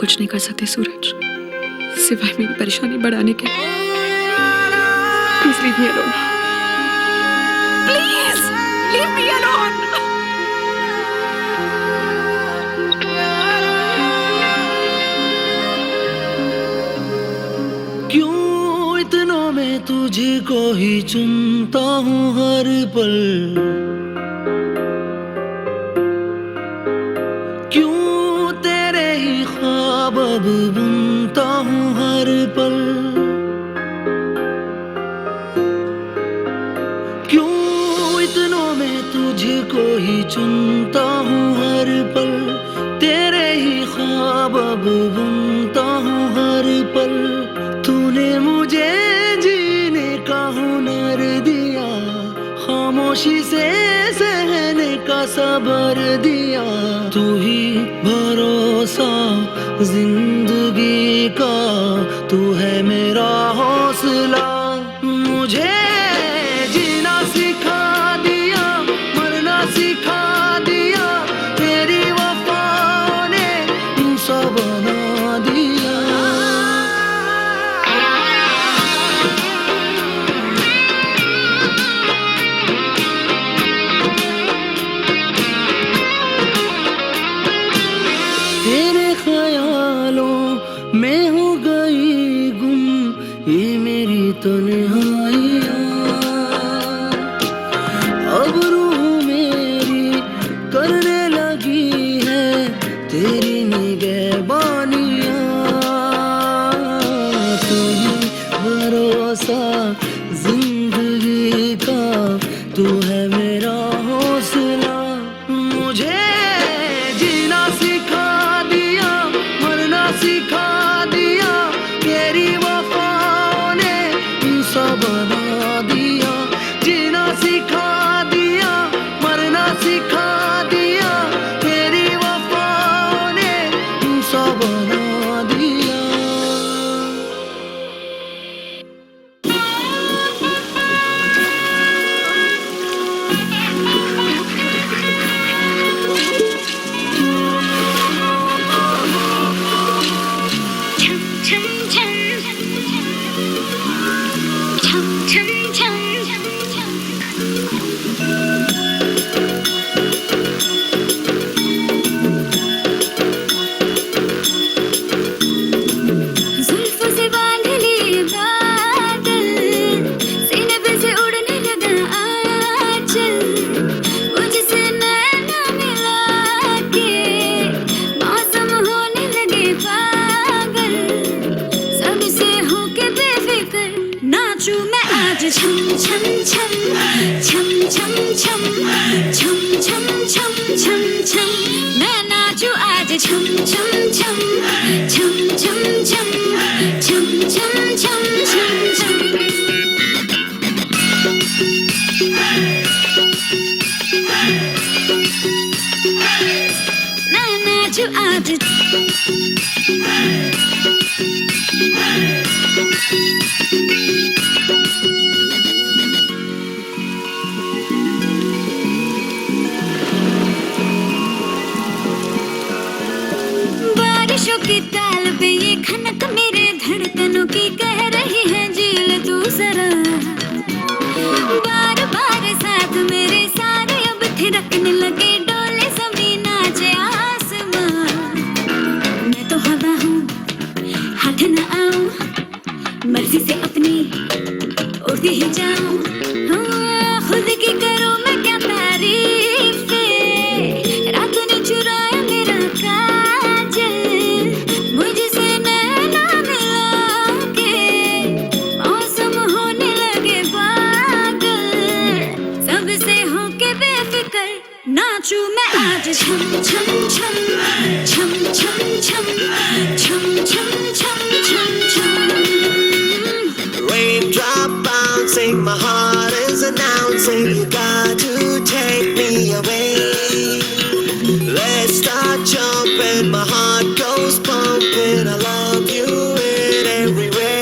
कुछ नहीं कर सकते सूरज, सिवाय मेरी परेशानी बढ़ाने के। Please leave me alone, please leave me alone. क्यों इतनों में तुझको ही चुनता हूँ हर पल, क्यों तेरे ही ख्वाब अब बुनता हूँ हर पल, क्यों इतनों में तुझको ही चुनता हूँ हर पल, तेरे ही ख्वाब अब बुनता हूँ हर पल। तूने मुझे जीने का हुनर दिया, खामोशी से सहने का सब्र दिया, तू ही भरोसा जिंदगी का, तू है मेरा हौसला। मुझे जीना सिखा दिया, मरना सिखा दिया, तेरी वफा ने इंसान बना दिया। तेरे ख्यालों में हो गई गुम ये मेरी तन्हाइयाँ, अब रूह मेरी करने लगी है तेरी निगहबानियाँ। तू ही भरोसा जिंदगी का, तू है मेरा हौसला। मुझे जीना सिखा दिया, मरना सिखा दिया, तेरी वफा ने इंसान बना दिया। जीना सिखा दिया, मरना सिखा दिया, तेरी वफा ने इंसान बना दिया। जुल्फों से बांध लिए बादल, सीने पे से उड़ने लगा आंचल, मुझसे नैना मिला के मौसम होने लगे पागल, सबसे होके बेफिक्र नाचूं मैं आज छम छम छम छम छम छम छम छम छम छम छम। मैं नाचूं आज छम छम छम छम छम छम छम छम छम छम छम। मैं नाचूं आज बारिशों की ताल पे ये खनक मेरे धड़कनों की कह रही है झील तू जरा, बार बार साथ मेरे सारे अब थिरकने लगे, डोले जमीन नाचे आसमां। मैं तो हवा हूँ हाथ न आऊं, मर्जी से अपनी उड़ती ही जाऊं, खुद की करूं मैं क्या तारीफें, रातों ने चुराया मेरा काजल, मुझसे नैना मिला के मौसम होने लगे पागल, सबसे होके बेफिक्र नाचूं मैं आज छम छम छम छम छम छम छम छम छम छम छम। Raindrop bouncing, my heart is announcing, you got to take me away. Let's start jumping, my heart goes pumping, I love you in every way.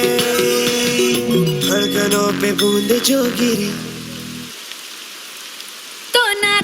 धड़कनों पे बूंद जो गिरी तो नाच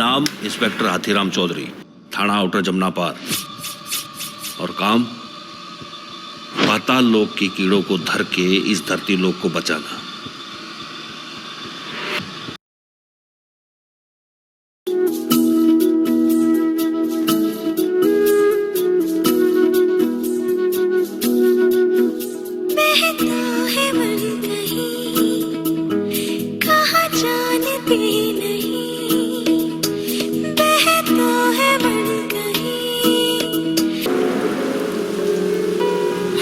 नाम इंस्पेक्टर हाथीराम चौधरी, थाना आउटर जमुना पार। और काम पाताल लोक की कीड़ों को धर के इस धरती लोक को बचाना।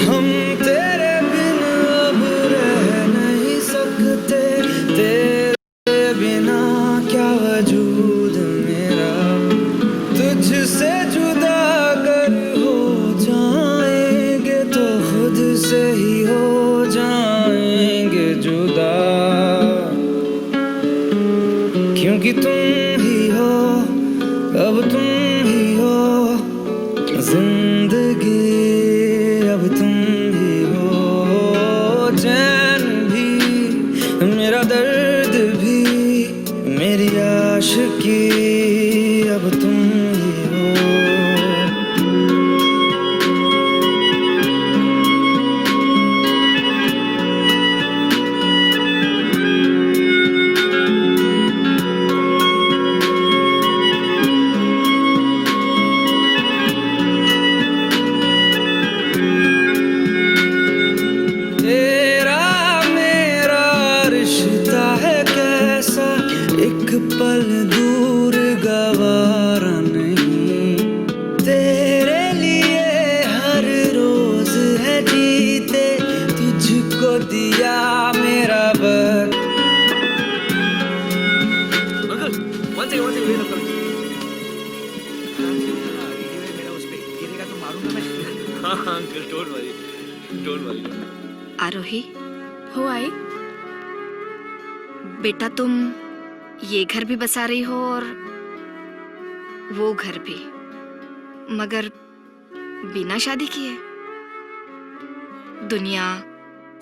हम तेरे बिन अब रह नहीं सकते, तेरे बिना क्या वजूद मेरा, तुझसे जुदा अगर हो जाएंगे तो खुद से ही हो जाएंगे जुदा, क्योंकि तुम ही हो, अब तुम ही हो जिंदगी, अब तुम ही हो चैन भी, मेरा दर्द भी, मेरी आशिकी, अब तुम ही हो। एक पल दूर गवारा नहीं, तेरे लिए हर रोज है जीते, तुझको दिया मेरा वक्त। आरोही, हो आई? बेटा तुम ये घर भी बसा रही हो और वो घर भी, मगर बिना शादी किए। दुनिया,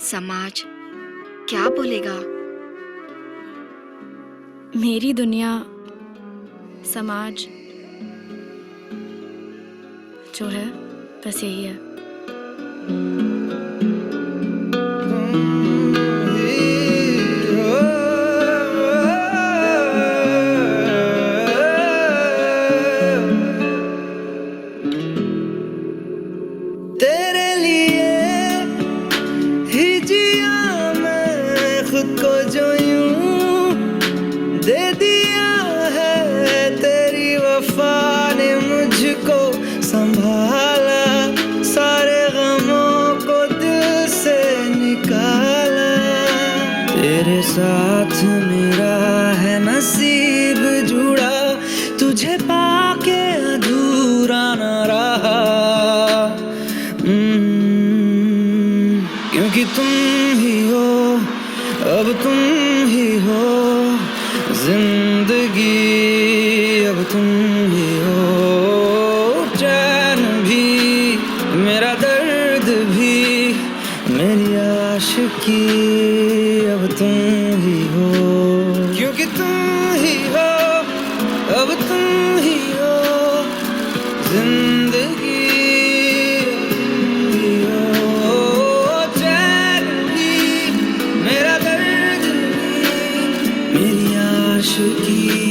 समाज क्या बोलेगा? मेरी दुनिया, समाज जो है बस यही है। तेरे लिए ही जिया मैं खुद को जो यूं दे दिया है, तेरी वफा ने मुझको संभाला, सारे गमों को दिल से निकाला, तेरे साथ मेरा है नसीब जुड़ा, तुझे पाके अधूरा न रहा, क्योंकि तुम ही हो, अब तुम ही हो जिंदगी, अब तुम ही हो चैन भी, मेरा दर्द भी, मेरी आशिकी, अब तुम ही हो, क्योंकि तुम ही हो, अब तुम ही हो जिंदगी, मेरी आशिकी।